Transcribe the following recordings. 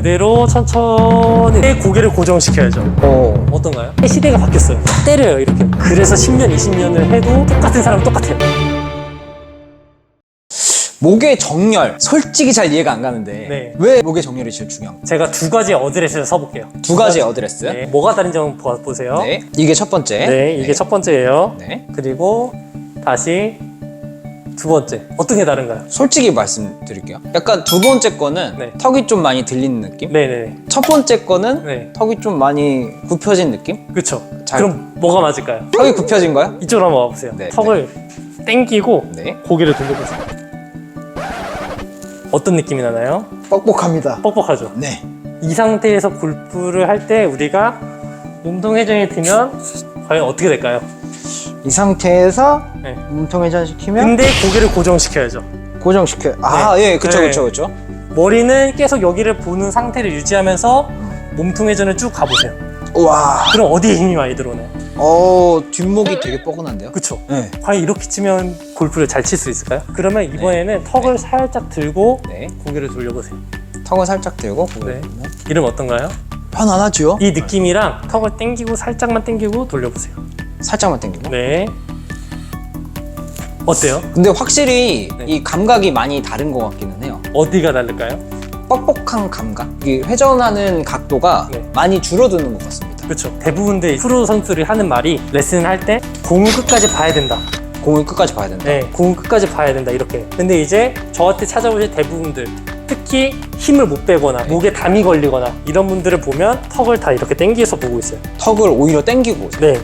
그대로 천천히 고개를 고정시켜야죠. 어떤가요? 시대가 바뀌었어요. 때려요 이렇게. 그래서 10년 20년을 해도 똑같은 사람은 똑같아요. 목의 정렬 솔직히 잘 이해가 안 가는데 네. 왜 목의 정렬이 제일 중요한 거예요? 제가 두 가지 어드레스를 써볼게요. 두 가지 어드레스. 네. 뭐가 다른지 한번 보세요. 네. 이게 첫 번째. 네, 이게 첫 번째예요. 네. 그리고 다시 두 번째. 어떻게 다른가요? 솔직히 말씀드릴게요. 약간 두 번째 거는 네. 턱이 좀 많이 들리는 느낌? 네네. 첫 번째 거는 네. 턱이 좀 많이 굽혀진 느낌? 그쵸. 잘- 그럼 뭐가 맞을까요? 턱이 굽혀진 거야? 이쪽으로 한번 와보세요. 네, 턱을 당기고 네. 고개를 돌려보세요. 어떤 느낌이 나나요? 뻑뻑합니다. 뻑뻑하죠? 네. 이 상태에서 골프를 할 때 우리가 운동회전이 들면 과연 어떻게 될까요? 이 상태에서 네. 몸통회전 시키면 근데 고개를 고정시켜야죠. 고정시켜요. 아, 예, 그쵸, 네. 그쵸, 그쵸. 머리는 계속 여기를 보는 상태를 유지하면서 몸통회전을 쭉 가보세요. 우와. 그럼 어디에 힘이 많이 들어오나요? 뒷목이 되게 뻐근한데요? 그쵸? 네. 과연 이렇게 치면 골프를 잘 칠 수 있을까요? 그러면 이번에는 턱을 살짝 들고 네. 고개를 돌려보세요. 턱을 살짝 들고 고개를 네. 돌리면 이름 어떤가요? 편안하죠? 이 느낌이랑 턱을 당기고 살짝만 당기고 돌려보세요. 살짝만 당기고. 네. 어때요? 근데 확실히 네. 이 감각이 많이 다른 것 같기는 해요. 어디가 다를까요? 뻑뻑한 감각? 이 회전하는 각도가 네. 많이 줄어드는 것 같습니다. 그렇죠. 대부분들 프로 선수들이 하는 말이 레슨을 할 때 공을 끝까지 봐야 된다. 공을 끝까지 봐야 된다. 네, 공을 끝까지 봐야 된다 이렇게. 근데 이제 저한테 찾아오실 대부분들 특히 힘을 못 빼거나 네. 목에 담이 걸리거나 이런 분들을 보면 턱을 다 이렇게 당겨서 보고 있어요. 턱을 오히려 당기고 오세요. 네,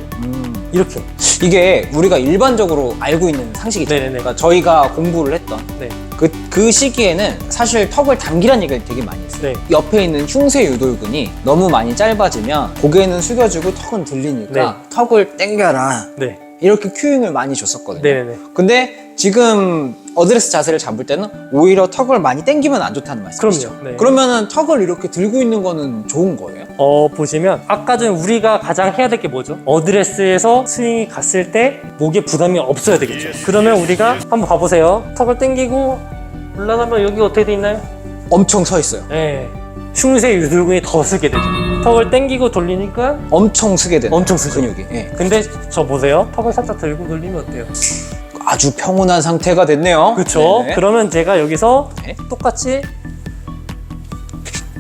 이렇게. 이게 우리가 일반적으로 알고 있는 상식이죠. 네네네. 그러니까 저희가 공부를 했던 네, 그 시기에는 사실 턱을 당기라는 얘기를 되게 많이 했어요. 네. 옆에 있는 흉쇄 유돌근이 너무 많이 짧아지면 고개는 숙여주고 턱은 들리니까 네. 턱을 당겨라 네, 이렇게 큐잉을 많이 줬었거든요. 네네네. 근데 지금 어드레스 자세를 잡을 때는 오히려 턱을 많이 당기면 안 좋다는 말씀이시죠? 그럼요. 네. 그러면은 턱을 이렇게 들고 있는 거는 좋은 거예요? 보시면 아까 전 우리가 가장 해야 될 게 뭐죠? 어드레스에서 스윙이 갔을 때 목에 부담이 없어야 되겠죠. 그러면 우리가 한번 봐보세요. 턱을 당기고 올라가면 여기 어떻게 돼 있나요? 엄청 서 있어요. 네, 흉쇄 유돌근이 더 쓰게 되죠. 턱을 당기고 돌리니까 엄청 쓰게 되는 엄청 쓰죠. 근육이. 예. 근데 저 보세요. 턱을 살짝 들고 돌리면 어때요? 아주 평온한 상태가 됐네요. 그쵸? 네네. 그러면 제가 여기서 네. 똑같이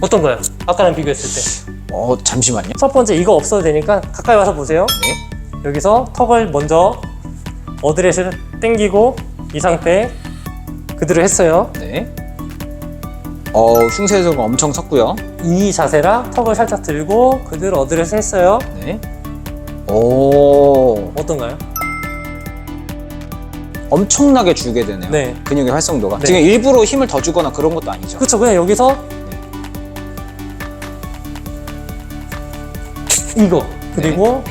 어떤가요? 아까랑 비교했을 때. 잠시만요. 첫 번째 이거 없어도 되니까 가까이 와서 보세요. 네. 여기서 턱을 먼저 어드레스를 당기고 이 상태 그대로 했어요. 네. 흉쇄소가 엄청 섰고요. 이 자세랑 턱을 살짝 들고 그대로 어드레스 했어요. 네. 오. 어떤가요? 엄청나게 주게 되네요. 네. 근육의 활성도가. 네. 지금 일부러 힘을 더 주거나 그런 것도 아니죠. 그렇죠. 그냥 여기서 이거 그리고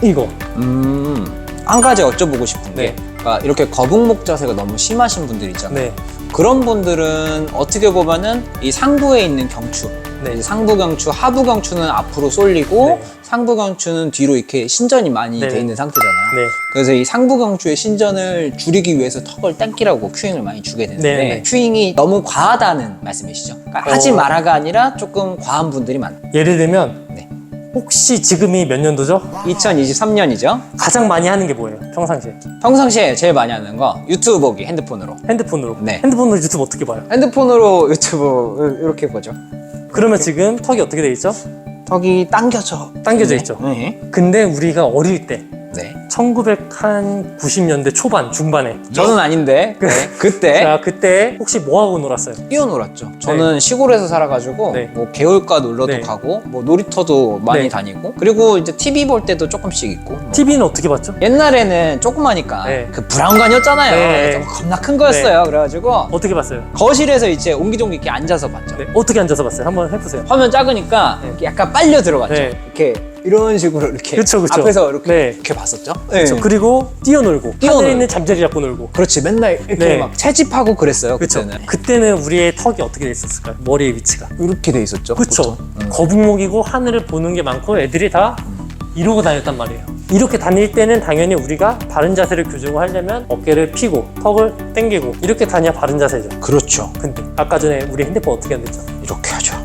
이거. 한 가지 여쭤보고 싶은 게 네. 그러니까 이렇게 거북목 자세가 너무 심하신 분들 있잖아요. 네. 그런 분들은 어떻게 보면은 이 상부에 있는 경추, 네. 이제 상부 경추, 하부 경추는 앞으로 쏠리고 네. 상부 경추는 뒤로 이렇게 신전이 많이 네. 돼 있는 상태잖아요. 네. 그래서 이 상부 경추의 신전을 줄이기 위해서 턱을 당기라고 큐잉을 많이 주게 되는데 네. 큐잉이 너무 과하다는 말씀이시죠? 그러니까 하지 마라가 아니라 조금 과한 분들이 많다. 예를 들면 네. 혹시 지금이 몇 년도죠? 2023년이죠? 가장 많이 하는 게 뭐예요? 평상시에? 평상시에 제일 많이 하는 거 유튜브 보기 핸드폰으로. 핸드폰으로. 네. 핸드폰으로 유튜브 어떻게 봐요? 핸드폰으로 유튜브 이렇게 보죠. 그러면 지금 턱이 어떻게 돼 있죠? 턱이 당겨져. 당겨져 있죠. 네. 근데 우리가 어릴 때 네. 1990년대 초반, 중반에 저는 아닌데 네. 그때 자, 그때 혹시 뭐 하고 놀았어요? 뛰어놀았죠. 저는 시골에서 살아가지고 네. 뭐 개울가 놀러도 네. 가고 뭐 놀이터도 많이 네. 다니고 그리고 이제 TV 볼 때도 조금씩 있고 뭐. TV는 어떻게 봤죠? 옛날에는 조그마니까 네. 그 브라운관이었잖아요. 네. 그래서 겁나 큰 거였어요. 그래가지고 어떻게 봤어요? 거실에서 이제 옹기종기 이렇게 앉아서 봤죠. 네. 어떻게 앉아서 봤어요? 한번 해보세요. 화면 작으니까 네. 이렇게 약간 빨려 들어갔죠. 네. 이렇게 이런 식으로 이렇게 그쵸, 그쵸. 앞에서 이렇게, 네. 이렇게 봤었죠. 그렇죠. 네. 그리고 뛰어놀고 뛰어놀고. 하늘에 있는 잠자리 잡고 놀고. 그렇지 맨날 이렇게 네. 막 채집하고 그랬어요. 그렇죠. 그때는 그때는 우리의 턱이 어떻게 돼 있었을까요? 머리의 위치가. 이렇게 돼 있었죠. 그렇죠. 보통. 거북목이고 하늘을 보는 게 많고 애들이 다 이러고 다녔단 말이에요. 이렇게 다닐 때는 당연히 우리가 바른 자세를 교정을 하려면 어깨를 펴고 턱을 당기고 이렇게 다녀야 바른 자세죠. 그렇죠. 근데 아까 전에 우리 핸드폰 어떻게 한댔죠? 이렇게 하죠.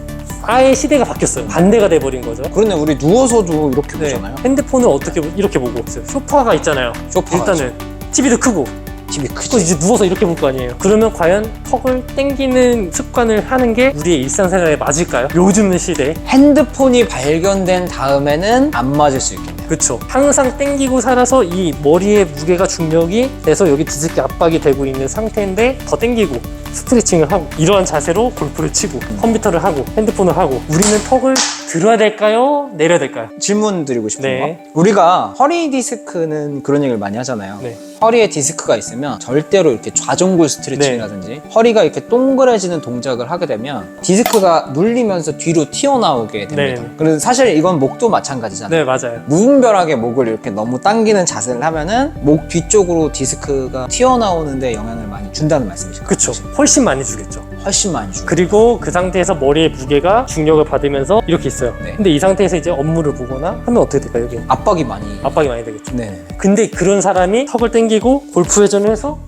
아예 시대가 바뀌었어요. 반대가 돼버린 거죠. 그런데 우리 누워서도 이렇게 네. 보잖아요. 핸드폰을 어떻게 이렇게 보고 있어요. 소파가 있잖아요. 소파가 일단은 TV도 크고 TV 또 크지. 이제 누워서 이렇게 볼 거 아니에요. 그러면 과연 턱을 당기는 습관을 하는 게 우리의 일상생활에 맞을까요? 요즘 시대에. 핸드폰이 발견된 다음에는 안 맞을 수 있겠네요. 그렇죠. 항상 당기고 살아서 이 머리의 무게가 중력이 돼서 여기 디스크 압박이 되고 있는 상태인데 더 당기고 스트레칭을 하고 이러한 자세로 골프를 치고 컴퓨터를 하고 핸드폰을 하고 우리는 턱을 들어야 될까요? 내려야 될까요? 질문 드리고 싶은 네. 거. 우리가 허리 디스크는 그런 얘기를 많이 하잖아요. 네. 허리에 디스크가 있으면 절대로 이렇게 좌종골 스트레칭이라든지 허리가 이렇게 동그래지는 동작을 하게 되면 디스크가 눌리면서 뒤로 튀어나오게 됩니다. 네. 그래서 사실 이건 목도 마찬가지잖아요. 네, 맞아요. 무분별하게 목을 이렇게 너무 당기는 자세를 하면은 목 뒤쪽으로 디스크가 튀어나오는데 영향을 많이 준다는 말씀이시죠? 그렇죠. 훨씬 많이 주겠죠. 훨씬 많이 주고. 그리고 그 상태에서 머리의 무게가 중력을 받으면서 이렇게 있어요. 네. 근데 이 상태에서 이제 업무를 보거나 하면 어떻게 될까요? 여기 압박이 많이. 압박이 많이 되겠죠. 네. 근데 그런 사람이 턱을 당기고 골프 회전을 해서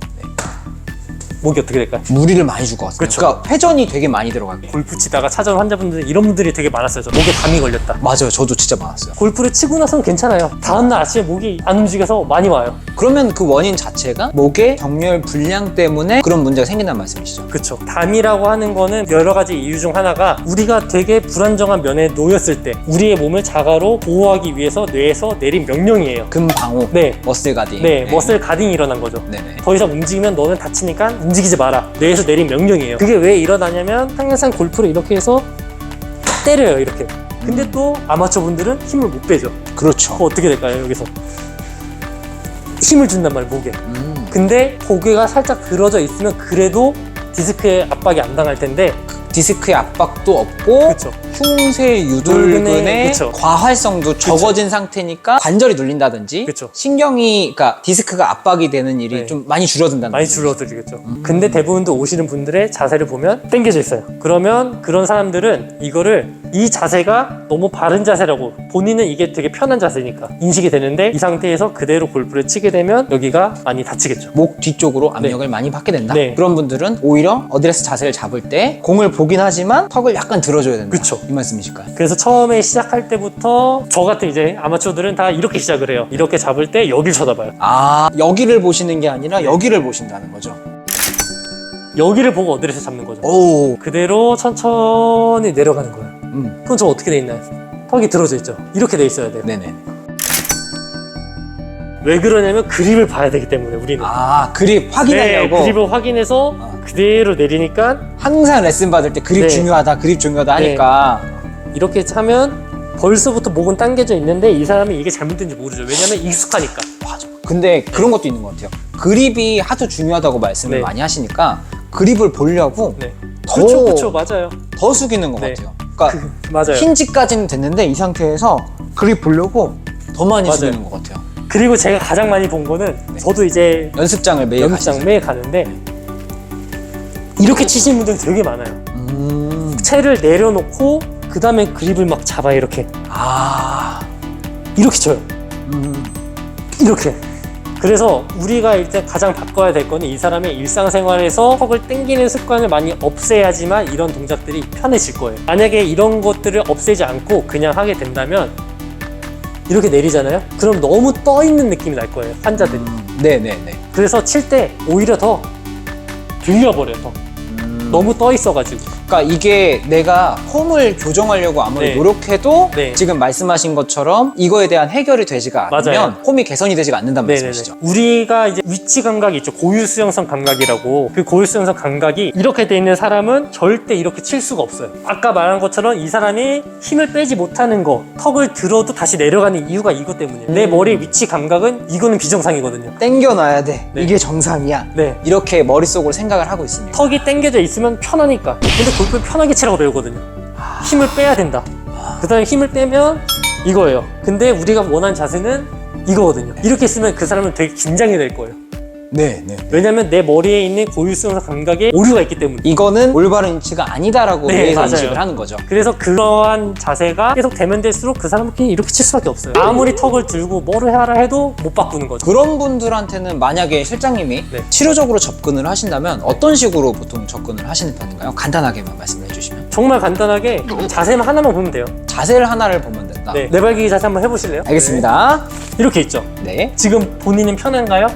목이 어떻게 될까요? 무리를 많이 주고 왔어요. 그쵸. 그러니까 회전이 되게 많이 들어가요. 골프 치다가 찾아온 환자분들 이런 분들이 되게 많았어요. 저 목에 감이 걸렸다. 맞아요. 저도 진짜 많았어요. 골프를 치고 나서는 괜찮아요. 다음날 아침에 목이 안 움직여서 많이 와요. 그러면 그 원인 자체가 목의 정렬 불량 때문에 그런 문제가 생긴다는 말씀이시죠? 그렇죠. 담이라고 하는 거는 여러 가지 이유 중 하나가 우리가 되게 불안정한 면에 놓였을 때 우리의 몸을 자가로 보호하기 위해서 뇌에서 내린 명령이에요. 금방호, 네. 머슬 가딩. 네, 머슬 가딩이 일어난 거죠. 네네. 더 이상 움직이면 너는 다치니까 움직이지 마라. 뇌에서 내린 명령이에요. 그게 왜 일어나냐면 항상 골프를 이렇게 해서 때려요, 이렇게. 근데 또 아마추어 분들은 힘을 못 빼죠. 그렇죠. 그거 어떻게 될까요, 여기서? 힘을 준단 말이에요, 목에. 근데 고개가 살짝 들어져 있으면 그래도 디스크에 압박이 안 당할 텐데 디스크의 압박도 없고 그쵸. 흉쇄 유돌근의 그쵸. 과활성도 적어진 상태니까 관절이 눌린다든지 그쵸. 신경이 그러니까 디스크가 압박이 되는 일이 네. 좀 많이 줄어든다는 많이 거죠. 줄어들겠죠. 근데 대부분도 오시는 분들의 자세를 보면 당겨져 있어요. 그러면 그런 사람들은 이거를 이 자세가 너무 바른 자세라고 본인은 이게 되게 편한 자세니까 인식이 되는데 이 상태에서 그대로 골프를 치게 되면 여기가 많이 다치겠죠. 목 뒤쪽으로 압력을 많이 받게 된다. 네. 그런 분들은 오히려 어드레스 자세를 잡을 때 공을 보긴 하지만 턱을 약간 들어줘야 된다. 그쵸. 이 말씀이실까요? 그래서 처음에 시작할 때부터 저 같은 이제 아마추어들은 다 이렇게 시작을 해요. 이렇게 잡을 때 여길 쳐다봐요. 아, 여기를 보시는 게 아니라 여기를 보신다는 거죠. 여기를 보고 어드레스 잡는 거죠. 오. 그대로 천천히 내려가는 거예요. 그럼 저 어떻게 돼 있나요? 턱이 들어져 있죠. 이렇게 돼 있어야 돼요. 네네. 왜 그러냐면 그립을 봐야 되기 때문에 우리는. 아, 그립 확인하려고. 네, 그립을 확인해서 그대로 내리니까 항상 레슨 받을 때 그립 네. 중요하다, 그립 중요하다 하니까. 이렇게 하면 벌써부터 목은 당겨져 있는데 이 사람이 이게 잘못된지 모르죠. 왜냐면 익숙하니까. 맞아. 근데 그런 것도 있는 것 같아요. 그립이 하도 중요하다고 말씀을 네. 많이 하시니까 그립을 보려고 네. 더, 그렇죠, 맞아요. 더 숙이는 것 네. 같아요. 그러니까 맞아요. 힌지까지는 됐는데 이 상태에서 그립 보려고 더 많이 맞아요. 숙이는 것 같아요. 그리고 제가 가장 많이 본 거는 저도 이제 연습장을 매일 연습장 가시죠. 매일 가는데 이렇게 치시는 분들이 되게 많아요. 채를 내려놓고 그 다음에 그립을 막 잡아요. 이렇게 이렇게 쳐요. 이렇게. 그래서 우리가 일단 가장 바꿔야 될 거는 이 사람의 일상생활에서 턱을 당기는 습관을 많이 없애야지만 이런 동작들이 편해질 거예요. 만약에 이런 것들을 없애지 않고 그냥 하게 된다면 이렇게 내리잖아요. 그럼 너무 떠 있는 느낌이 날 거예요, 환자들이. 네네네. 그래서 칠 때 오히려 더 들려버려요. 더. 너무 떠 있어가지고. 그러니까 이게 내가 폼을 교정하려고 아무리 네. 노력해도 네. 지금 말씀하신 것처럼 이거에 대한 해결이 되지가 않으면 맞아요. 폼이 개선이 되지가 않는다는 네네네. 말씀이시죠. 우리가 이제 위치 감각이 있죠. 고유수용성 감각이라고. 그 고유수용성 감각이 이렇게 돼 있는 사람은 절대 이렇게 칠 수가 없어요. 아까 말한 것처럼 이 사람이 힘을 빼지 못하는 거, 턱을 들어도 다시 내려가는 이유가 이것 때문이에요. 내 머리 위치 감각은 이거는 비정상이거든요. 당겨놔야 돼. 네. 이게 정상이야. 네. 이렇게 머릿속으로 생각을 하고 있습니다. 턱이 당겨져 있으면 편하니까. 근데 골프는 편하게 치라고 배우거든요. 힘을 빼야 된다. 그 다음에 힘을 빼면 이거예요. 근데 우리가 원하는 자세는 이거거든요. 이렇게 쓰면 그 사람은 되게 긴장이 될 거예요. 네. 왜냐면 내 머리에 있는 고유수용성 감각에 오류가 있기 때문에. 이거는 올바른 위치가 아니다라고 네, 뇌에서 맞아요. 인식을 하는 거죠. 그래서 그러한 자세가 계속 되면 될수록 그 사람은 그냥 이렇게 칠 수밖에 없어요. 아무리 턱을 들고 뭐를 하라 해도 못 바꾸는 거죠. 그런 분들한테는 만약에 실장님이 네. 치료적으로 접근을 하신다면 어떤 식으로 보통 접근을 하시는 편인가요? 간단하게만 말씀해 주시면. 정말 간단하게 자세만 하나만 보면 돼요. 자세를 하나를 보면 된다. 네, 내발기기 자세 한번 해보실래요? 알겠습니다. 네. 이렇게 있죠. 네. 지금 본인은 편한가요?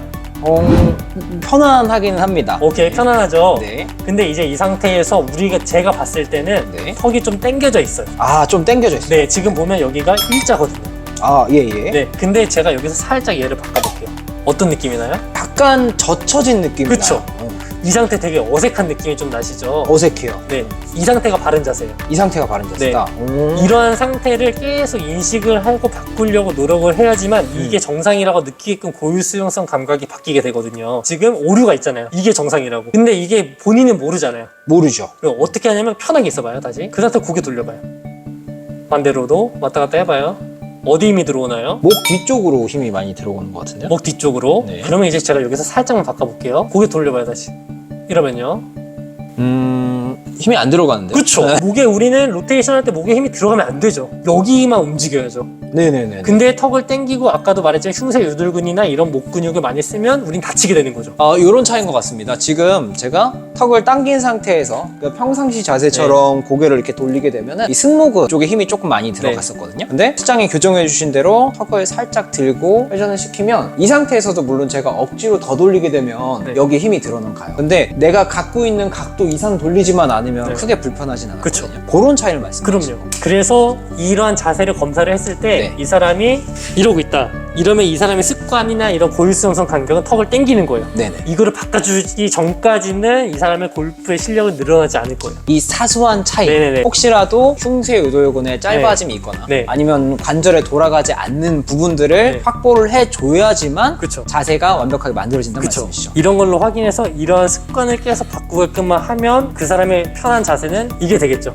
편안하기는 합니다. 오케이, 편안하죠. 네. 근데 이제 이 상태에서 제가 봤을 때는 네. 턱이 좀 당겨져 있어요. 아, 좀 당겨져 있어요. 네, 지금 보면 여기가 일자거든요. 아, 예. 네, 근데 제가 여기서 살짝 얘를 바꿔볼게요. 어떤 느낌이 나요? 약간 젖혀진 느낌이 그쵸. 나요. 이 상태 되게 어색한 느낌이 좀 나시죠? 어색해요. 네, 이 상태가 바른 자세예요. 이 상태가 바른 자세다. 이러한 상태를 계속 인식을 하고 바꾸려고 노력을 해야지만 이게 정상이라고 느끼게끔 고유수용성 감각이 바뀌게 되거든요. 지금 오류가 있잖아요. 이게 정상이라고. 근데 이게 본인은 모르잖아요. 모르죠. 그럼 어떻게 하냐면 편하게 있어봐요. 다시 그 상태 고개 돌려봐요. 반대로도 왔다 갔다 해봐요. 어디 힘이 들어오나요? 목 뒤쪽으로 힘이 많이 들어오는 것 같은데요? 목 뒤쪽으로. 네. 그러면 이제 제가 여기서 살짝만 바꿔볼게요. 고개 돌려봐요. 다시. 이러면요. 힘이 안 들어가는데. 그렇죠. 목에 우리는 로테이션 할 때 목에 힘이 들어가면 안 되죠. 여기만 움직여야죠. 네네네. 근데 턱을 당기고 아까도 말했지만 흉쇄 유돌근이나 이런 목 근육을 많이 쓰면 우린 다치게 되는 거죠. 이런 차이인 것 같습니다. 지금 제가 턱을 당긴 상태에서 그러니까 평상시 자세처럼 고개를 이렇게 돌리게 되면은 이 승모근 쪽에 힘이 조금 많이 들어갔었거든요. 근데 실장이 교정해 주신 대로 턱을 살짝 들고 회전을 시키면 이 상태에서도 물론 제가 억지로 더 돌리게 되면 네. 여기 힘이 들어는 가요. 근데 내가 갖고 있는 각도 이상 돌리지만 않으면 네. 크게 불편하진 않거든요. 그쵸. 그런 차이를 말씀하시는 그럼요. 그래서 이러한 자세를 검사를 했을 때 네. 이 사람이 이러고 있다. 이러면 이 사람의 습관이나 이런 고유수용성 감각은 턱을 당기는 거예요. 네네. 이거를 바꿔주기 전까지는 이 사람의 골프의 실력은 늘어나지 않을 거예요. 이 사소한 차이 네네네. 혹시라도 흉쇄 유돌근에 짧아짐이 있거나 네. 아니면 관절에 돌아가지 않는 부분들을 네. 확보를 해줘야지만 그쵸. 자세가 완벽하게 만들어진다는 그쵸. 말씀이시죠. 이런 걸로 확인해서 이러한 습관을 계속 바꾸게끔만 하면 그 사람의 편한 자세는 이게 되겠죠.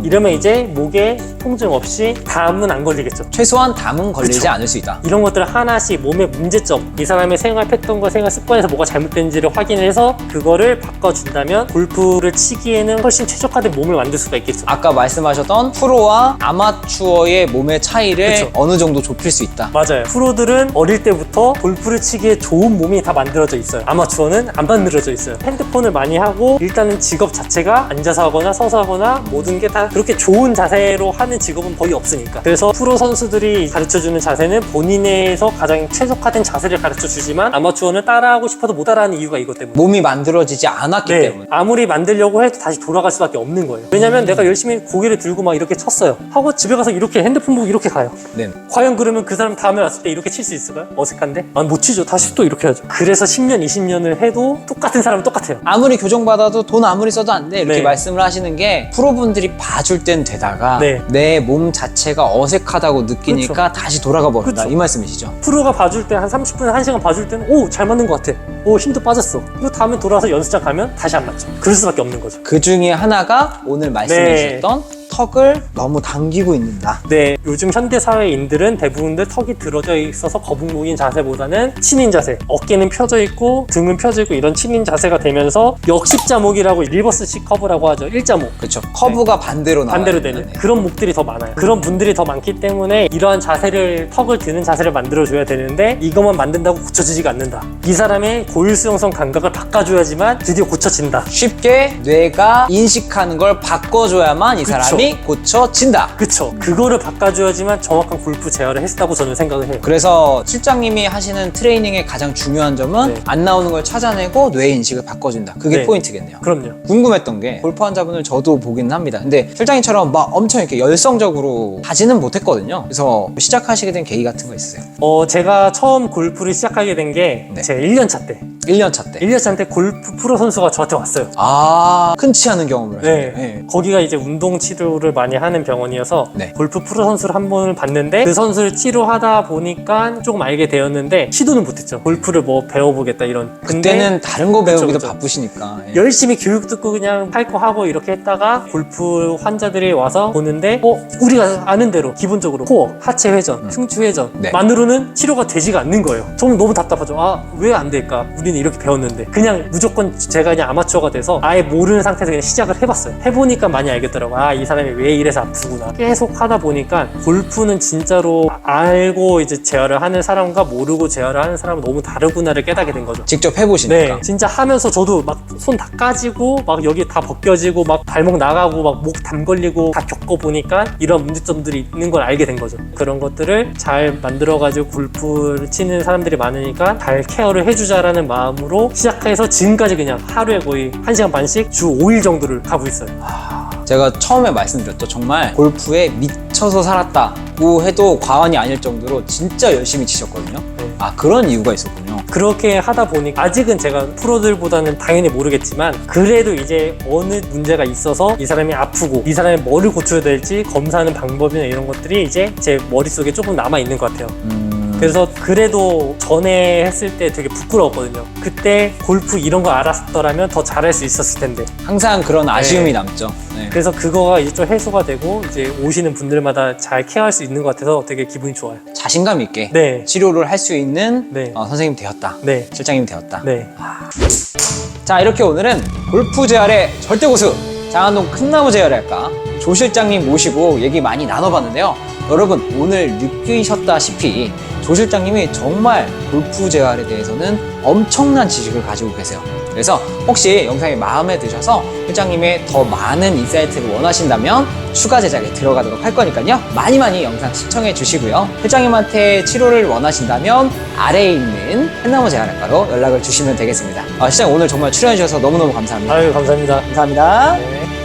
이러면 이제 목에 통증 없이 담은 안 걸리겠죠. 최소한 담은 걸리지 그쵸. 않을 수 있다. 이런 것들을 하나씩 몸의 문제점, 이 사람의 생활 패턴과 생활 습관에서 뭐가 잘못된지를 확인해서 그거를 바꿔준다면 골프를 치기에는 훨씬 최적화된 몸을 만들 수가 있겠죠. 아까 말씀하셨던 프로와 아마추어의 몸의 차이를 그쵸. 어느 정도 좁힐 수 있다. 맞아요. 프로들은 어릴 때부터 골프를 치기에 좋은 몸이 다 만들어져 있어요. 아마추어는 안 만들어져 있어요. 핸드폰을 많이 하고 일단은 직업 자체가 앉아서 하거나 서서 하거나 모든 게 다 그렇게 좋은 자세로 하는 직업은 거의 없으니까. 그래서 프로 선수들이 가르쳐주는 자세는 본인에서 가장 최적화된 자세를 가르쳐주지만 아마추어는 따라하고 싶어도 못 따라하는 이유가 이것 때문에. 몸이 만들어지지 않았기 네, 때문에. 아무리 만들려고 해도 다시 돌아갈 수밖에 없는 거예요. 왜냐면 내가 열심히 고개를 들고 막 이렇게 쳤어요. 하고 집에 가서 이렇게 핸드폰 보고 이렇게 가요. 네. 과연 그러면 그 사람 다음에 왔을 때 이렇게 칠 수 있을까요? 어색한데? 아니 못 치죠. 다시 또 이렇게 하죠. 그래서 10년, 20년을 해도 똑같은 사람은 똑같아요. 아무리 교정받아도 돈 아무리 써도 안 돼. 이렇게 네. 말씀을 하시는 게 프로분들이 봐줄 땐 되다가 네. 내 몸 자체가 어색하다고 느끼니까 다시 돌아가 버린다. 그쵸. 이 말씀이시죠? 프로가 봐줄 때 한 30분, 1시간 봐줄 때는 오! 잘 맞는 것 같아. 오! 힘도 빠졌어. 그리고 다음에 돌아와서 연습장 가면 다시 안 맞죠. 그럴 수밖에 없는 거죠. 그 중에 하나가 오늘 말씀해 주셨던 턱을 너무 당기고 있는다. 네, 요즘 현대사회인들은 대부분들 턱이 들어져 있어서 거북목인 자세보다는 치닌 자세, 어깨는 펴져 있고 등은 펴져 있고 이런 치닌 자세가 되면서 역십자목이라고 리버스 C 커브라고 하죠. 일자목. 그렇죠. 커브가 반대로 나와요. 반대로 되는 네. 그런 목들이 더 많아요. 그런 분들이 더 많기 때문에 이러한 자세를 턱을 드는 자세를 만들어줘야 되는데 이것만 만든다고 고쳐지지가 않는다. 이 사람의 고유수용성 감각을 바꿔줘야지만 드디어 고쳐진다. 쉽게 뇌가 인식하는 걸 바꿔줘야만 이 그쵸. 사람이 고쳐진다. 그쵸. 그거를 바꿔줘야지만 정확한 골프 제어를 했다고 저는 생각을 해요. 그래서 실장님이 하시는 트레이닝의 가장 중요한 점은 네. 안 나오는 걸 찾아내고 뇌 인식을 바꿔준다. 그게 네. 포인트겠네요. 그럼요. 궁금했던 게 골프 환자분을 저도 보긴 합니다. 근데 실장님처럼 막 엄청 이렇게 열성적으로 하지는 못했거든요. 그래서 시작하시게 된 계기 같은 거 있으세요? 제가 처음 골프를 시작하게 된 게 네. 제 1년차 때. 1년차 때. 1년차 때 골프 프로 선수가 저한테 왔어요. 큰 치하는 경험을 하셨네요. 네. 거기가 이제 운동 치료를 많이 하는 병원이어서 네. 골프 프로 선수를 한 번을 봤는데 그 선수를 치료하다 보니까 조금 알게 되었는데 시도는 못했죠. 골프를 뭐 배워보겠다 이런. 근데 그때는 다른 거 배우기도 그쵸. 바쁘시니까. 예. 열심히 교육 듣고 그냥 할 거 하고 이렇게 했다가 골프 환자들이 와서 보는데 우리가 아는 대로 기본적으로 코어, 하체 회전, 승추 회전 네. 만으로는 치료가 되지가 않는 거예요. 저는 너무 답답하죠. 왜 안 될까? 우리는 이렇게 배웠는데 그냥 무조건 제가 그냥 아마추어가 돼서 아예 모르는 상태에서 그냥 시작을 해봤어요. 해보니까 많이 알겠더라고요. 아, 이 사람이 왜 이래서 아프구나. 계속 하다 보니까 골프는 진짜로 알고 이제 재활을 하는 사람과 모르고 재활을 하는 사람은 너무 다르구나를 깨닫게 된 거죠. 직접 해보시니까. 네, 진짜 하면서 저도 막 손 다 까지고 막 여기 다 벗겨지고 막 발목 나가고 막 목 담 걸리고 다 겪어보니까 이런 문제점들이 있는 걸 알게 된 거죠. 그런 것들을 잘 만들어가지고 골프를 치는 사람들이 많으니까 잘 케어를 해주자라는 마음으로 시작해서 지금까지 그냥 하루에 거의 1시간 반씩 주 5일 정도를 가고 있어요. 제가 처음에 말씀드렸죠. 정말 골프에 미쳐서 살았다고 해도 과언이 아닐 정도로 진짜 열심히 치셨거든요. 아, 그런 이유가 있었군요. 그렇게 하다 보니까 아직은 제가 프로들보다는 당연히 모르겠지만 그래도 이제 어느 문제가 있어서 이 사람이 아프고 이 사람이 뭐를 고쳐야 될지 검사하는 방법이나 이런 것들이 이제 제 머릿속에 조금 남아있는 것 같아요. 그래서 그래도 전에 했을 때 되게 부끄러웠거든요. 그때 골프 이런 거 알았더라면 더 잘할 수 있었을 텐데. 항상 그런 아쉬움이 남죠. 네. 그래서 그거가 이제 좀 해소가 되고 이제 오시는 분들마다 잘 케어할 수 있는 것 같아서 되게 기분이 좋아요. 자신감 있게 네. 치료를 할 수 있는 네. 선생님 되었다. 네. 실장님 되었다. 네. 자, 이렇게 오늘은 골프 재활의 절대 고수 장안동 큰나무 재활의학과 조 실장님 모시고 얘기 많이 나눠봤는데요. 여러분, 오늘 느끼셨다시피 조 실장님이 정말 골프 재활에 대해서는 엄청난 지식을 가지고 계세요. 그래서 혹시 영상이 마음에 드셔서 실장님의 더 많은 인사이트를 원하신다면 추가 제작에 들어가도록 할 거니까요. 많이 영상 시청해 주시고요. 실장님한테 치료를 원하신다면 아래에 있는 큰나무 재활학과로 연락을 주시면 되겠습니다. 실장님 오늘 정말 출연해 주셔서 너무너무 감사합니다. 아유, 감사합니다. 감사합니다. 네.